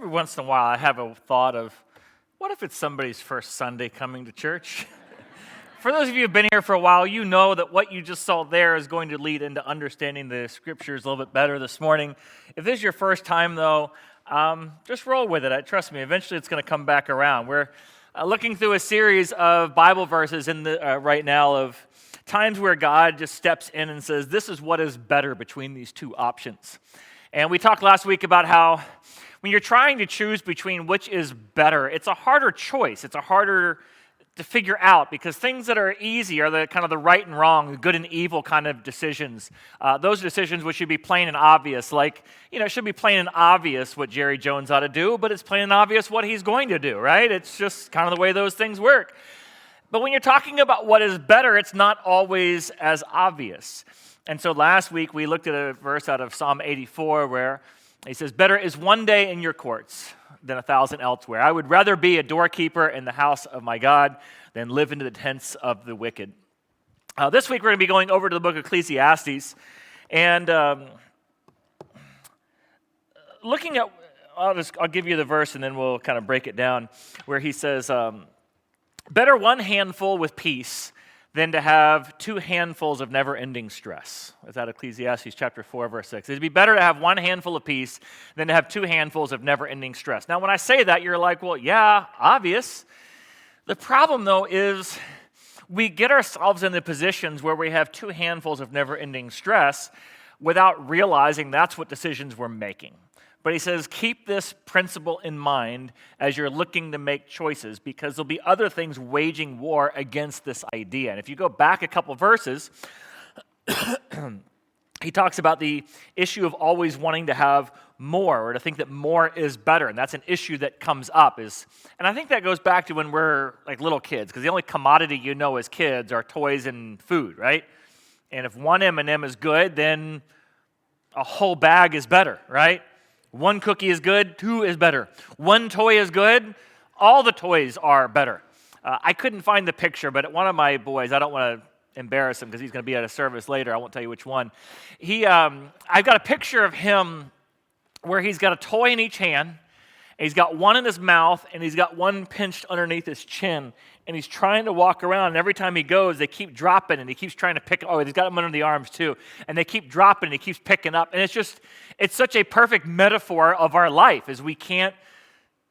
Every once in a while, I have a thought of, what if it's somebody's first Sunday coming to church? For those of you who've been here for a while, you know that what you just saw there is going to lead into understanding the scriptures a little bit better this morning. If this is your first time, though, just roll with it. Trust me, eventually it's going to come back around. We're looking through a series of Bible verses right now of times where God just steps in and says, this is what is better between these two options. And we talked last week about how when you're trying to choose between which is better, it's a harder choice. It's a harder to figure out because things that are easy are the kind of the right and wrong, the good and evil kind of decisions. Those decisions which should be plain and obvious, like, it should be plain and obvious what Jerry Jones ought to do, but it's plain and obvious what he's going to do, right? It's just kind of the way those things work. But when you're talking about what is better, it's not always as obvious. And so last week we looked at a verse out of Psalm 84 where he says, better is one day in your courts than 1,000 elsewhere. I would rather be a doorkeeper in the house of my God than live into the tents of the wicked. This week we're going to be going over to the book of Ecclesiastes and looking at, I'll give you the verse and then we'll kind of break it down, where he says, better one handful with peace than to have two handfuls of never-ending stress. Is that Ecclesiastes chapter 4, verse 6. It'd be better to have one handful of peace than to have two handfuls of never-ending stress. Now, when I say that, you're like, well, yeah, obvious. The problem, though, is we get ourselves in the positions where we have two handfuls of never-ending stress without realizing that's what decisions we're making. But he says, keep this principle in mind as you're looking to make choices because there'll be other things waging war against this idea. And if you go back a couple verses, he talks about the issue of always wanting to have more or to think that more is better. And that's an issue that comes up. And I think that goes back to when we're like little kids because the only commodity you know as kids are toys and food, right? And if one M&M is good, then a whole bag is better, right? One cookie is good, two is better. One toy is good, all the toys are better. I couldn't find the picture, but one of my boys, I don't want to embarrass him because he's going to be at a service later. I won't tell you which one. I've got a picture of him where he's got a toy in each hand, and he's got one in his mouth, and he's got one pinched underneath his chin, and he's trying to walk around, and every time he goes, they keep dropping, and he keeps trying to pick, he's got him under the arms too, and they keep dropping, and he keeps picking up, and it's such a perfect metaphor of our life, is we can't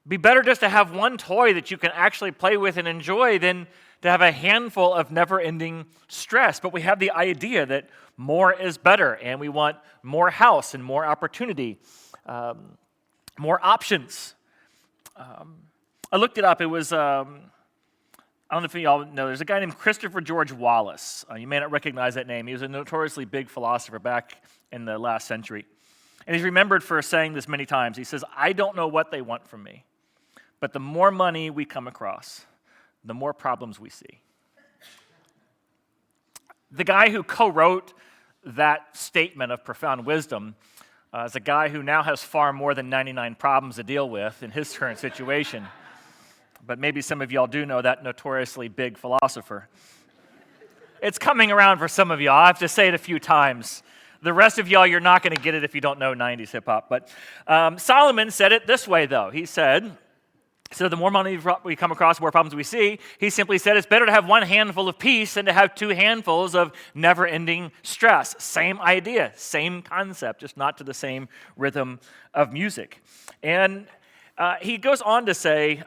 be better just to have one toy that you can actually play with and enjoy than to have a handful of never-ending stress, but we have the idea that more is better, and we want more house and more opportunity, more options. I looked it up, it was... I don't know if you all know, there's a guy named Christopher George Wallace. You may not recognize that name. He was a notoriously big philosopher back in the last century. And he's remembered for saying this many times. He says, I don't know what they want from me, but the more money we come across, the more problems we see. The guy who co-wrote that statement of profound wisdom is a guy who now has far more than 99 problems to deal with in his current situation. But maybe some of y'all do know that notoriously big philosopher. It's coming around for some of y'all. I have to say it a few times. The rest of y'all, you're not going to get it if you don't know 90s hip-hop. But Solomon said it this way, though. He said, the more money we come across, the more problems we see. He simply said it's better to have one handful of peace than to have two handfuls of never-ending stress. Same idea, same concept, just not to the same rhythm of music. And he goes on to say...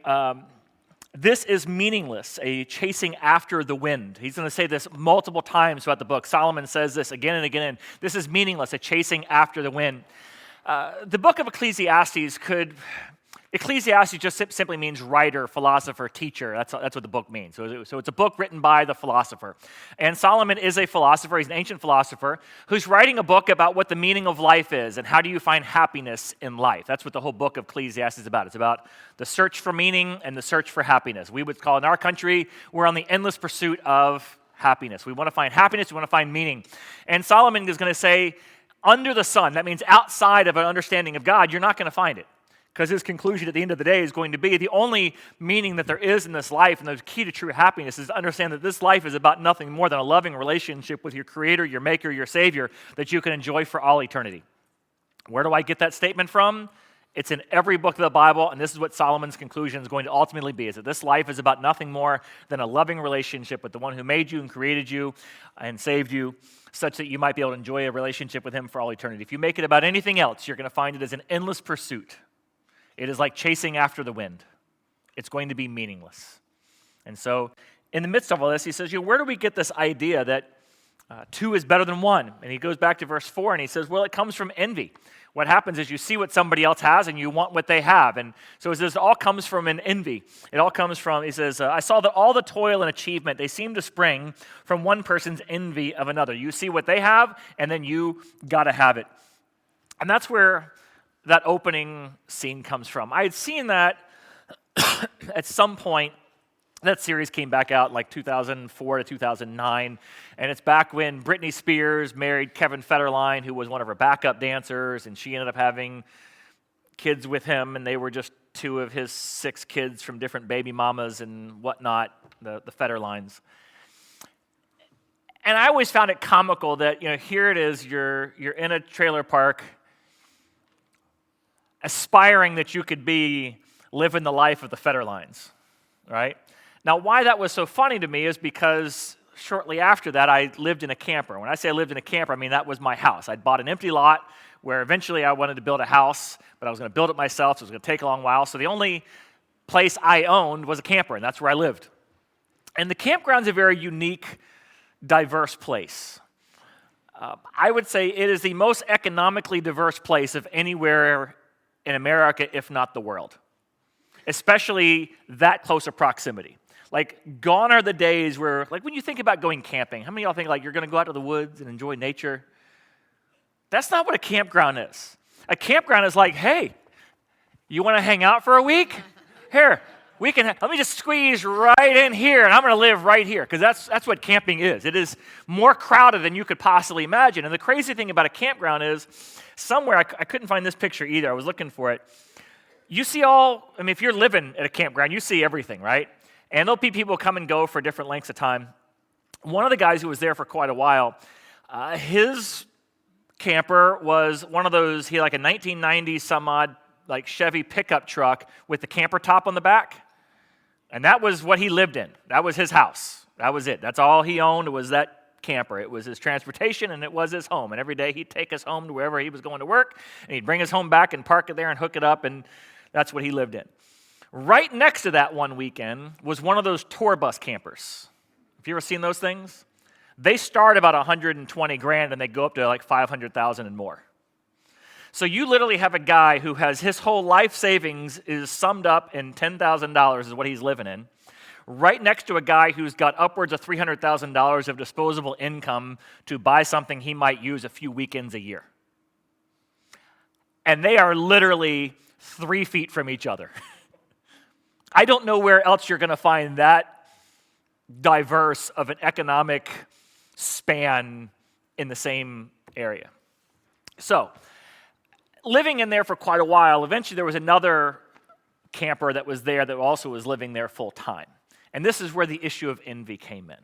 this is meaningless, a chasing after the wind. He's going to say this multiple times throughout the book. Solomon says this again and again. This is meaningless, a chasing after the wind. The book of Ecclesiastes just simply means writer, philosopher, teacher. That's what the book means. So it's a book written by the philosopher. And Solomon is a philosopher. He's an ancient philosopher who's writing a book about what the meaning of life is and how do you find happiness in life. That's what the whole book of Ecclesiastes is about. It's about the search for meaning and the search for happiness. We would call in our country, we're on the endless pursuit of happiness. We want to find happiness. We want to find meaning. And Solomon is going to say, under the sun, that means outside of an understanding of God, you're not going to find it. Because his conclusion at the end of the day is going to be the only meaning that there is in this life and the key to true happiness is to understand that this life is about nothing more than a loving relationship with your Creator, your Maker, your Savior that you can enjoy for all eternity. Where do I get that statement from? It's in every book of the Bible, and this is what Solomon's conclusion is going to ultimately be, is that this life is about nothing more than a loving relationship with the one who made you and created you and saved you, such that you might be able to enjoy a relationship with him for all eternity. If you make it about anything else, you're going to find it as an endless pursuit. It is like chasing after the wind. It's going to be meaningless. And so, in the midst of all this, he says, where do we get this idea that two is better than one? And he goes back to verse 4, and he says, well, it comes from envy. What happens is you see what somebody else has and you want what they have. And so he says it all comes from an envy. It all comes from, he says, I saw that all the toil and achievement, they seem to spring from one person's envy of another. You see what they have, and then you got to have it. And that's where that opening scene comes from. I had seen that at some point. That series came back out like 2004 to 2009, and it's back when Britney Spears married Kevin Federline, who was one of her backup dancers, and she ended up having kids with him, and they were just two of his 6 kids from different baby mamas and whatnot, the Federlines. And I always found it comical that, here it is, you're in a trailer park, aspiring that you could be living the life of the Federlines, right? Now, why that was so funny to me is because shortly after that, I lived in a camper. When I say I lived in a camper, I mean that was my house. I'd bought an empty lot where eventually I wanted to build a house, but I was going to build it myself, so it was going to take a long while. So the only place I owned was a camper, and that's where I lived. And the campground's a very unique, diverse place. I would say it is the most economically diverse place of anywhere in America, if not the world, especially that close of proximity. Like, gone are the days where, like, when you think about going camping, how many of y'all think, like, you're going to go out to the woods and enjoy nature? That's not what a campground is. A campground is like, hey, you want to hang out for a week? Here, let me just squeeze right in here, and I'm going to live right here, because that's what camping is. It is more crowded than you could possibly imagine. And the crazy thing about a campground is, somewhere, I couldn't find this picture either, I was looking for it. You see if you're living at a campground, you see everything, right? And there'll be people come and go for different lengths of time. One of the guys who was there for quite a while, his camper was one of those, he had like a 1990 some odd like Chevy pickup truck with the camper top on the back. And that was what he lived in. That was his house. That was it. That's all he owned was that camper. It was his transportation and it was his home. And every day he'd take us home to wherever he was going to work, and he'd bring us home back and park it there and hook it up, and that's what he lived in. Right next to that one weekend was one of those tour bus campers. Have you ever seen those things? They start about $120,000 and they go up to like $500,000 and more. So you literally have a guy who has his whole life savings is summed up in $10,000 is what he's living in, right next to a guy who's got upwards of $300,000 of disposable income to buy something he might use a few weekends a year. And they are literally 3 feet from each other. I don't know where else you're going to find that diverse of an economic span in the same area. So, living in there for quite a while, eventually there was another camper that was there that also was living there full time. And this is where the issue of envy came in.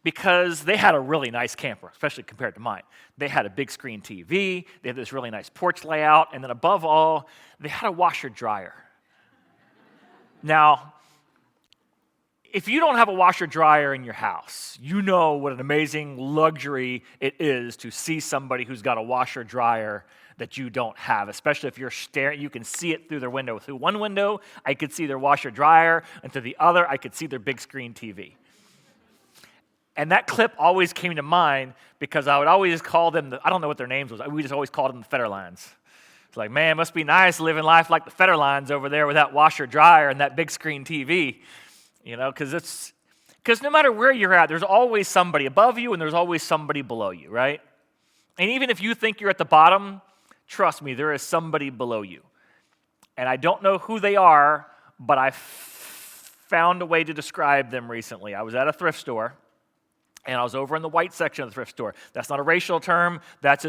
Because they had a really nice camper, especially compared to mine. They had a big screen TV, they had this really nice porch layout, and then above all, they had a washer-dryer. Now, if you don't have a washer-dryer in your house, you know what an amazing luxury it is to see somebody who's got a washer-dryer that you don't have, especially if you're staring, you can see it through their window. Through one window, I could see their washer-dryer, and through the other, I could see their big screen TV. And that clip always came to mind because I would always call them, I don't know what their names was, we just always called them the Federlines. It's like, man, it must be nice living life like the Federlines over there with that washer-dryer and that big screen TV. Because no matter where you're at, there's always somebody above you and there's always somebody below you, right? And even if you think you're at the bottom, trust me, there is somebody below you. And I don't know who they are, but I found a way to describe them recently. I was at a thrift store, and I was over in the white section of the thrift store. That's not a racial term. That's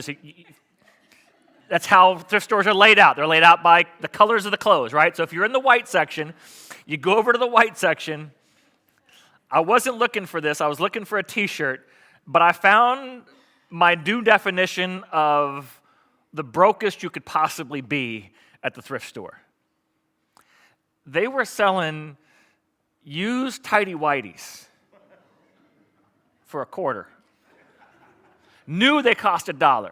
how thrift stores are laid out. They're laid out by the colors of the clothes, right? So if you're in the white section, you go over to the white section. I wasn't looking for this. I was looking for a T-shirt, but I found my new definition of the brokest you could possibly be at the thrift store. They were selling used tighty-whities for a quarter. Knew they cost $1.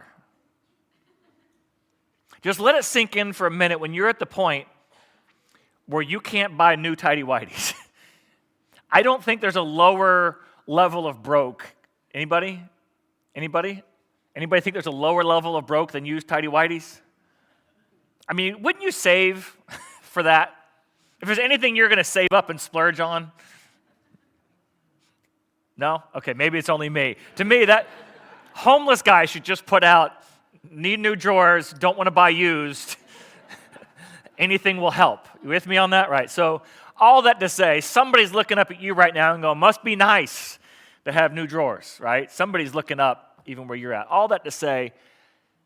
Just let it sink in for a minute when you're at the point where you can't buy new tighty-whities. I don't think there's a lower level of broke. Anybody? Anybody think there's a lower level of broke than used tighty-whities? I mean, wouldn't you save for that? If there's anything you're going to save up and splurge on? No? Okay, maybe it's only me. To me, that homeless guy should just put out, need new drawers, don't want to buy used. Anything will help. You with me on that? Right. So all that to say, somebody's looking up at you right now and going, must be nice to have new drawers, right? Somebody's looking up even where you're at. All that to say,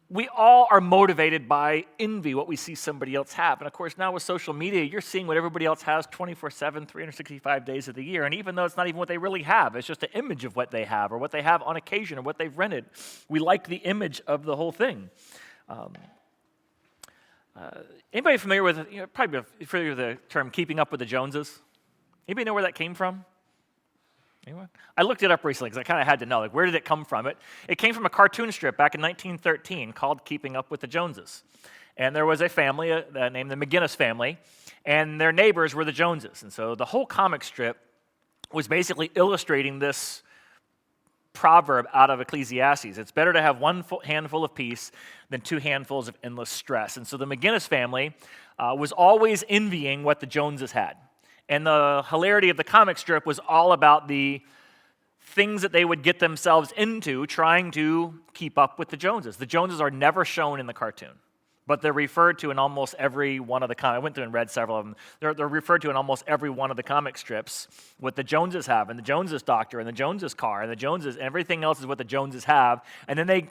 we all are motivated by envy, what we see somebody else have. And of course, now with social media, you're seeing what everybody else has 24/7, 365 days of the year. And even though it's not even what they really have, it's just an image of what they have or what they have on occasion or what they've rented. We like the image of the whole thing. Anybody familiar with, probably familiar with the term keeping up with the Joneses? Anybody know where that came from? Anyone? I looked it up recently because I kind of had to know, where did it come from? It came from a cartoon strip back in 1913 called Keeping Up with the Joneses. And there was a family named the McGinnis family, and their neighbors were the Joneses. And so the whole comic strip was basically illustrating this proverb out of Ecclesiastes. It's better to have one handful of peace than two handfuls of endless stress. And so the McGinnis family was always envying what the Joneses had. And the hilarity of the comic strip was all about the things that they would get themselves into trying to keep up with the Joneses. The Joneses are never shown in the cartoon, but they're referred to in almost every one of the I went through and read several of them. They're referred to in almost every one of the comic strips. What the Joneses have, and the Joneses doctor, and the Joneses car, and the Joneses, and everything else is what the Joneses have. And then they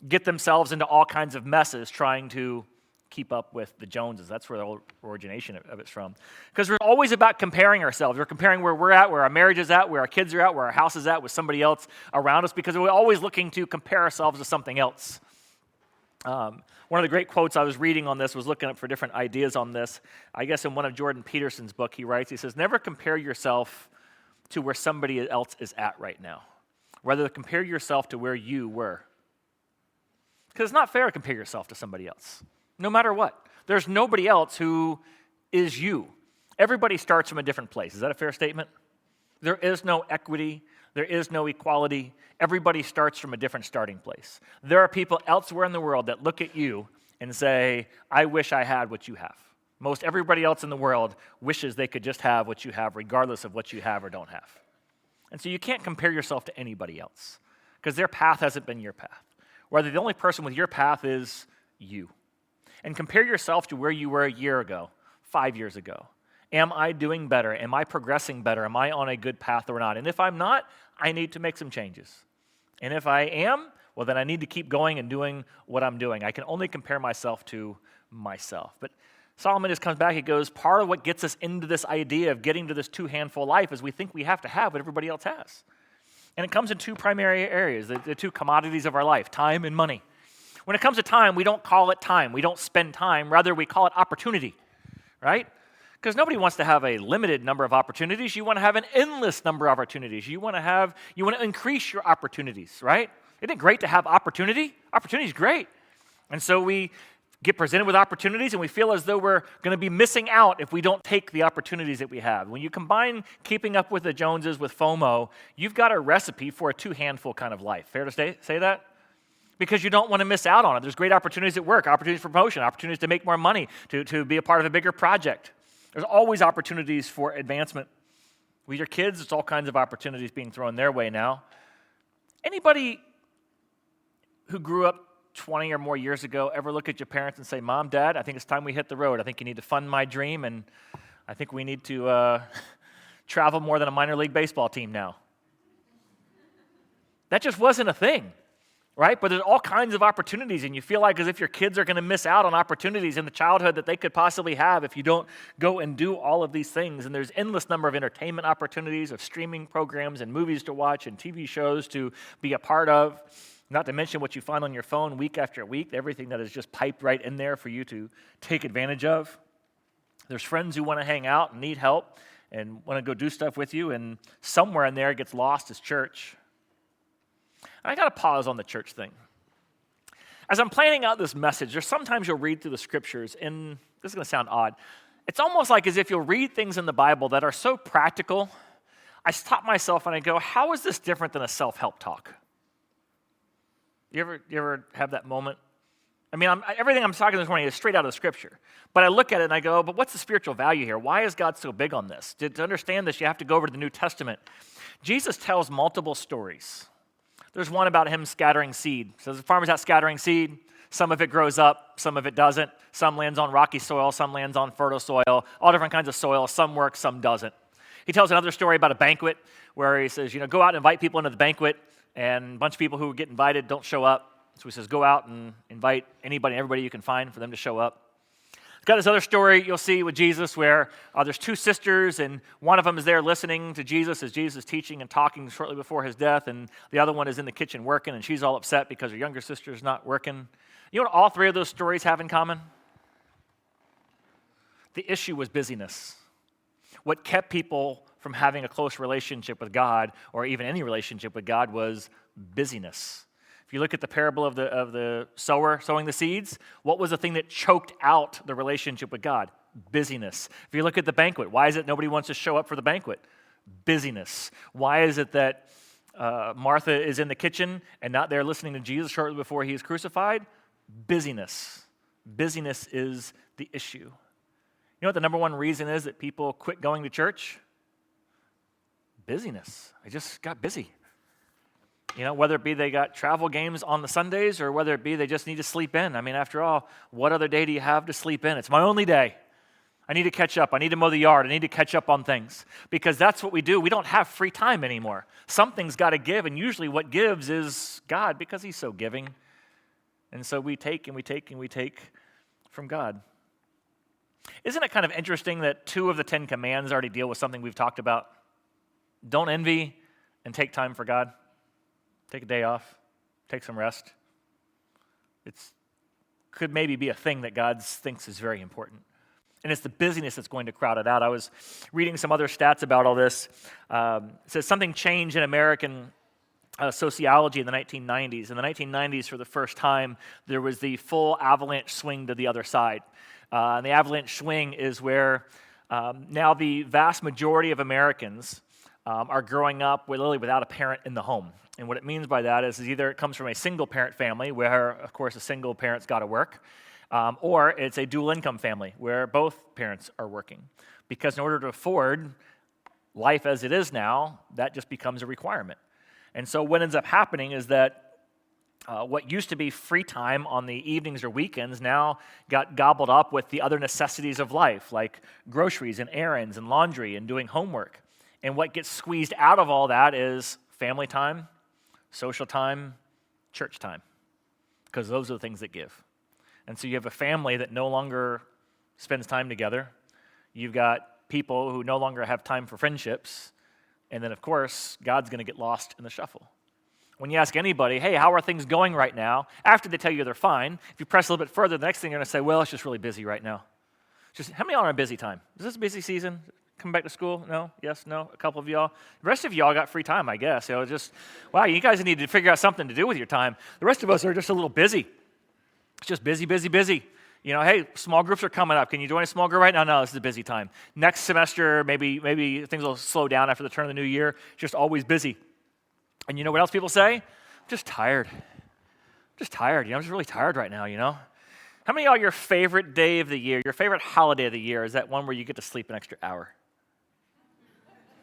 get themselves into all kinds of messes trying to keep up with the Joneses. That's where the whole origination of it's from. Because we're always about comparing ourselves. We're comparing where we're at, where our marriage is at, where our kids are at, where our house is at with somebody else around us, because we're always looking to compare ourselves to something else. One of the great quotes I was reading on this was looking up for different ideas on this. I guess in one of Jordan Peterson's book, he writes, he says, never compare yourself to where somebody else is at right now. Rather, compare yourself to where you were. Because it's not fair to compare yourself to somebody else. No matter what. There's nobody else who is you. Everybody starts from a different place. Is that a fair statement? There is no equity. There is no equality. Everybody starts from a different starting place. There are people elsewhere in the world that look at you and say, I wish I had what you have. Most everybody else in the world wishes they could just have what you have, regardless of what you have or don't have. And so you can't compare yourself to anybody else because their path hasn't been your path. Rather, the only person with your path is you. And compare yourself to where you were a year ago, 5 years ago. Am I doing better? Am I progressing better? Am I on a good path or not? And if I'm not, I need to make some changes. And if I am, well, then I need to keep going and doing what I'm doing. I can only compare myself to myself. But Solomon just comes back, he goes, part of what gets us into this idea of getting to this two-handful life is we think we have to have what everybody else has. And it comes in two primary areas, the two commodities of our life, time and money. When it comes to time, we don't call it time. We don't spend time. Rather, we call it opportunity, right? Because nobody wants to have a limited number of opportunities. You want to have an endless number of opportunities. You want to increase your opportunities, right? Isn't it great to have opportunity? Opportunity is great. And so we get presented with opportunities and we feel as though we're going to be missing out if we don't take the opportunities that we have. When you combine keeping up with the Joneses with FOMO, you've got a recipe for a two-handful kind of life. Fair to say that? Because you don't want to miss out on it. There's great opportunities at work, opportunities for promotion, opportunities to make more money, to be a part of a bigger project. There's always opportunities for advancement. With your kids, it's all kinds of opportunities being thrown their way now. Anybody who grew up 20 or more years ago ever look at your parents and say, Mom, Dad, I think it's time we hit the road. I think you need to fund my dream, and I think we need to travel more than a minor league baseball team now. That just wasn't a thing. Right? But there's all kinds of opportunities, and you feel like as if your kids are going to miss out on opportunities in the childhood that they could possibly have if you don't go and do all of these things. And there's endless number of entertainment opportunities, of streaming programs and movies to watch and TV shows to be a part of. Not to mention what you find on your phone week after week, everything that is just piped right in there for you to take advantage of. There's friends who want to hang out and need help and want to go do stuff with you, and somewhere in there it gets lost as church. And I got to pause on the church thing. As I'm planning out this message, there's sometimes you'll read through the scriptures, and this is going to sound odd. It's almost like as if you'll read things in the Bible that are so practical. I stop myself and I go, how is this different than a self-help talk? You ever have that moment? I mean, everything I'm talking this morning is straight out of the Scripture. But I look at it and I go, but what's the spiritual value here? Why is God so big on this? To understand this, you have to go over to the New Testament. Jesus tells multiple stories. There's one about him scattering seed. So the farmer's out scattering seed. Some of it grows up, some of it doesn't. Some lands on rocky soil, some lands on fertile soil. All different kinds of soil. Some works, some doesn't. He tells another story about a banquet where he says, go out and invite people into the banquet. And a bunch of people who get invited don't show up. So he says, go out and invite anybody and everybody you can find for them to show up. He's got this other story you'll see with Jesus where there's two sisters, and one of them is there listening to Jesus as Jesus is teaching and talking shortly before his death, and the other one is in the kitchen working, and she's all upset because her younger sister's not working. You know what all three of those stories have in common? The issue was busyness. What kept people from having a close relationship with God, or even any relationship with God, was busyness. If you look at the parable of the sower sowing the seeds, what was the thing that choked out the relationship with God? Busyness. If you look at the banquet, why is it nobody wants to show up for the banquet? Busyness. Why is it that Martha is in the kitchen and not there listening to Jesus shortly before he is crucified? Busyness. Busyness is the issue. You know what the number one reason is that people quit going to church? Busyness. I just got busy. Whether it be they got travel games on the Sundays or whether it be they just need to sleep in. I mean, after all, what other day do you have to sleep in? It's my only day. I need to catch up. I need to mow the yard. I need to catch up on things because that's what we do. We don't have free time anymore. Something's got to give, and usually what gives is God because he's so giving. And so we take and we take and we take from God. Isn't it kind of interesting that 2 of the 10 commands already deal with something we've talked about? Don't envy and take time for God. Take a day off. Take some rest. It could maybe be a thing that God thinks is very important. And it's the busyness that's going to crowd it out. I was reading some other stats about all this. It says something changed in American sociology in the 1990s. In the 1990s, for the first time, there was the full avalanche swing to the other side. And the avalanche swing is where now the vast majority of Americans are growing up literally without a parent in the home. And what it means by that is either it comes from a single-parent family where, of course, a single parent's got to work, or it's a dual-income family where both parents are working. Because in order to afford life as it is now, that just becomes a requirement. And so what ends up happening is that what used to be free time on the evenings or weekends now got gobbled up with the other necessities of life, like groceries and errands and laundry and doing homework. And what gets squeezed out of all that is family time, social time, church time, because those are the things that give. And so you have a family that no longer spends time together. You've got people who no longer have time for friendships. And then, of course, God's going to get lost in the shuffle. When you ask anybody, hey, how are things going right now? After they tell you they're fine, if you press a little bit further, the next thing you're going to say, well, it's just really busy right now. How many of y'all are on a busy time? Is this a busy season? Coming back to school? No? Yes? No? A couple of y'all? The rest of y'all got free time, I guess. Wow, you guys need to figure out something to do with your time. The rest of us are just a little busy. It's just busy, busy, busy. Hey, small groups are coming up. Can you join a small group right now? No, this is a busy time. Next semester, maybe things will slow down after the turn of the new year. Just always busy. And you know what else people say? I'm just tired. I'm just really tired right now, How many of y'all, your favorite day of the year, your favorite holiday of the year, is that one where you get to sleep an extra hour?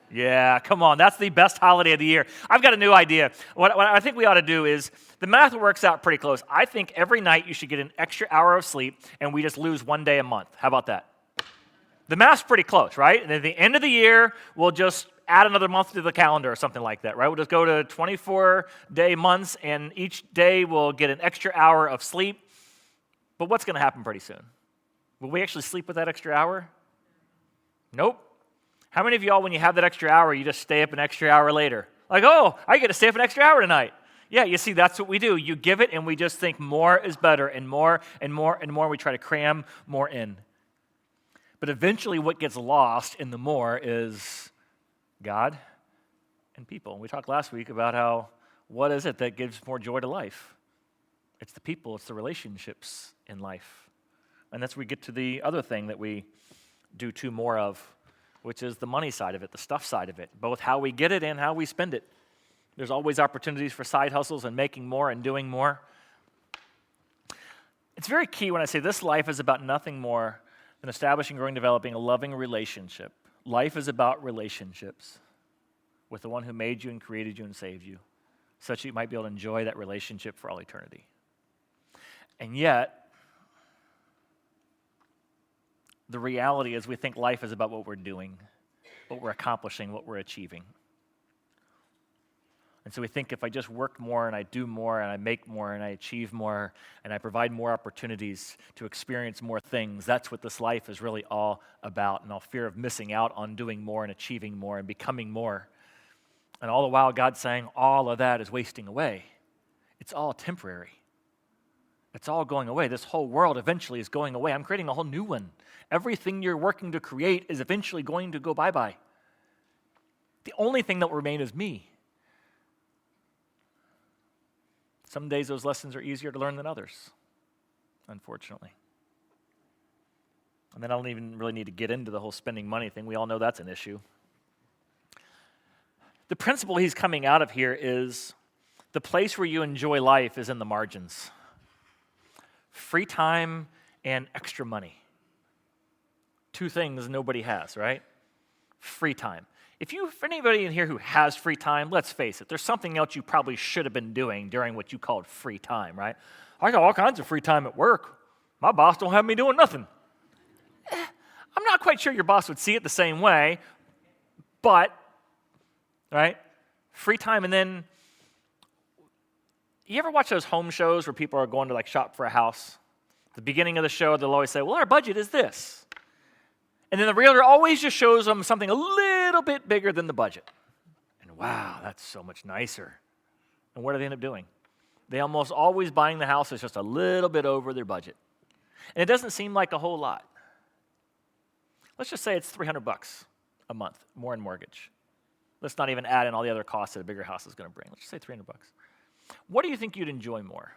Yeah, come on. That's the best holiday of the year. I've got a new idea. What I think we ought to do is, the math works out pretty close. I think every night you should get an extra hour of sleep, and we just lose 1 day a month. How about that? The math's pretty close, right? And at the end of the year, we'll just add another month to the calendar or something like that, right? We'll just go to 24-day months, and each day we'll get an extra hour of sleep. But what's going to happen pretty soon? Will we actually sleep with that extra hour? Nope. How many of y'all, when you have that extra hour, you just stay up an extra hour later? Like, oh, I get to stay up an extra hour tonight. Yeah, you see, that's what we do. You give it, and we just think more is better, and more and more and more. We try to cram more in. But eventually, what gets lost in the more is God and people. We talked last week about how, what is it that gives more joy to life? It's the people, it's the relationships in life. And that's where we get to the other thing that we do too more of, which is the money side of it, the stuff side of it, both how we get it and how we spend it. There's always opportunities for side hustles and making more and doing more. It's very key when I say this life is about nothing more than establishing, growing, developing a loving relationship. Life is about relationships with the one who made you and created you and saved you, such that you might be able to enjoy that relationship for all eternity. And yet, the reality is we think life is about what we're doing, what we're accomplishing, what we're achieving. And so we think if I just work more and I do more and I make more and I achieve more and I provide more opportunities to experience more things, that's what this life is really all about. And all fear of missing out on doing more and achieving more and becoming more. And all the while God's saying all of that is wasting away. It's all temporary. It's all going away. This whole world eventually is going away. I'm creating a whole new one. Everything you're working to create is eventually going to go bye-bye. The only thing that will remain is me. Some days those lessons are easier to learn than others, unfortunately. And then I don't even really need to get into the whole spending money thing. We all know that's an issue. The principle he's coming out of here is the place where you enjoy life is in the margins. Free time and extra money. Two things nobody has, right? Free time. For anybody in here who has free time, let's face it, there's something else you probably should have been doing during what you called free time, right? I got all kinds of free time at work. My boss don't have me doing nothing. I'm not quite sure your boss would see it the same way, but, right, free time. And then, you ever watch those home shows where people are going to like shop for a house? At the beginning of the show, they'll always say, well, our budget is this. And then the realtor always just shows them something a little bit bigger than the budget. And wow, that's so much nicer. And what do they end up doing? They almost always buying the house that's just a little bit over their budget. And it doesn't seem like a whole lot. Let's just say it's $300 a month, more in mortgage. Let's not even add in all the other costs that a bigger house is going to bring. Let's just say $300. What do you think you'd enjoy more?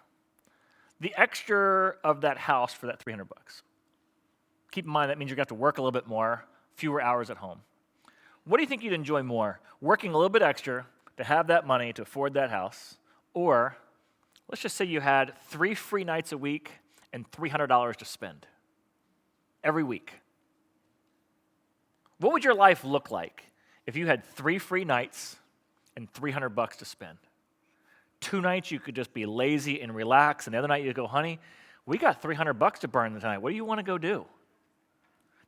The extra of that house for that $300. Keep in mind that means you're going to have to work a little bit more, fewer hours at home. What do you think you'd enjoy more? Working a little bit extra to have that money to afford that house, or let's just say you had 3 free nights a week and $300 to spend every week. What would your life look like if you had 3 free nights and $300 to spend? 2 nights you could just be lazy and relax, and the other night you go, honey, we got $300 to burn tonight. What do you want to go do?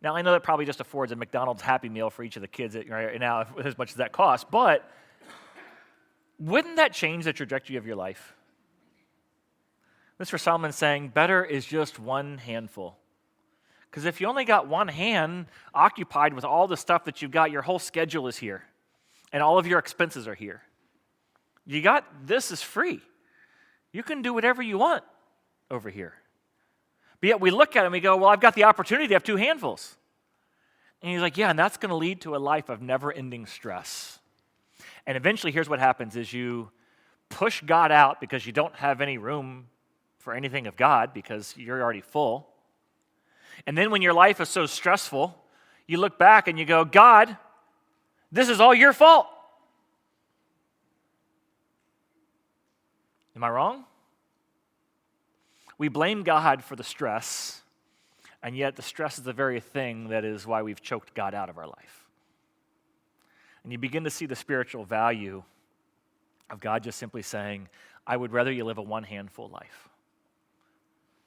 Now, I know that probably just affords a McDonald's Happy Meal for each of the kids right now, as much as that costs, but wouldn't that change the trajectory of your life? Mr. Solomon's saying, better is just one handful. Because if you only got one hand occupied with all the stuff that you've got, your whole schedule is here, and all of your expenses are here. This is free. You can do whatever you want over here. But yet we look at it and we go, well, I've got the opportunity to have 2 handfuls. And he's like, yeah, and that's going to lead to a life of never-ending stress. And eventually, here's what happens is you push God out because you don't have any room for anything of God because you're already full. And then when your life is so stressful, you look back and you go, God, this is all your fault. Am I wrong? We blame God for the stress, and yet the stress is the very thing that is why we've choked God out of our life. And you begin to see the spiritual value of God just simply saying, I would rather you live a one-handful life.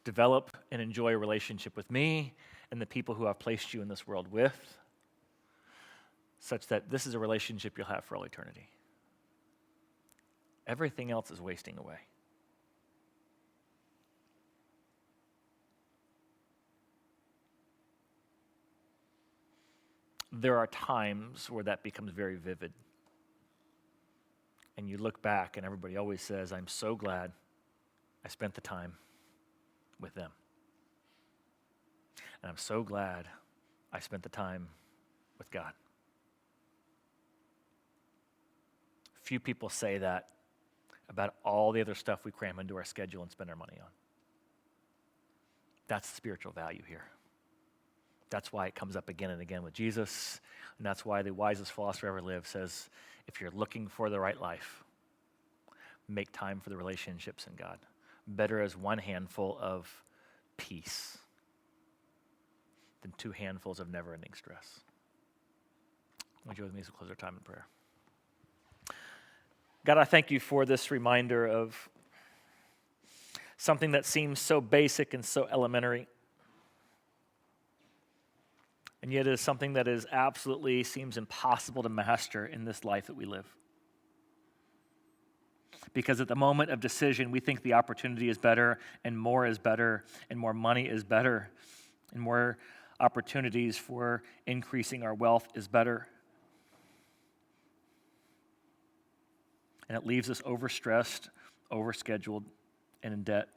Develop and enjoy a relationship with me and the people who I've placed you in this world with, such that this is a relationship you'll have for all eternity. Everything else is wasting away. There are times where that becomes very vivid. And you look back, and everybody always says, I'm so glad I spent the time with them. And I'm so glad I spent the time with God. Few people say that about all the other stuff we cram into our schedule and spend our money on. That's the spiritual value here. That's why it comes up again and again with Jesus, and that's why the wisest philosopher ever lived says, if you're looking for the right life, make time for the relationships in God. Better as one handful of peace than two handfuls of never-ending stress. Would you with me as we close our time in prayer? God, I thank you for this reminder of something that seems so basic and so elementary, and yet is something that is absolutely seems impossible to master in this life that we live. Because at the moment of decision, we think the opportunity is better, and more money is better, and more opportunities for increasing our wealth is better. And it leaves us overstressed, overscheduled, and in debt.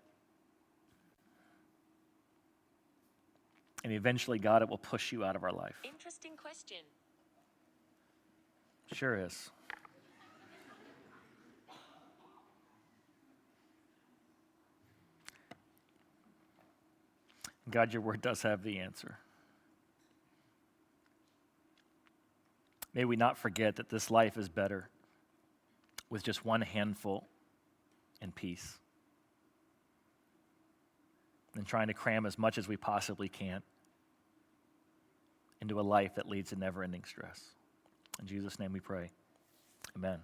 And eventually, God, it will push you out of our life. Interesting question. Sure is. God, your word does have the answer. May we not forget that this life is better with just one handful and peace than trying to cram as much as we possibly can into a life that leads to never-ending stress. In Jesus' name we pray. Amen.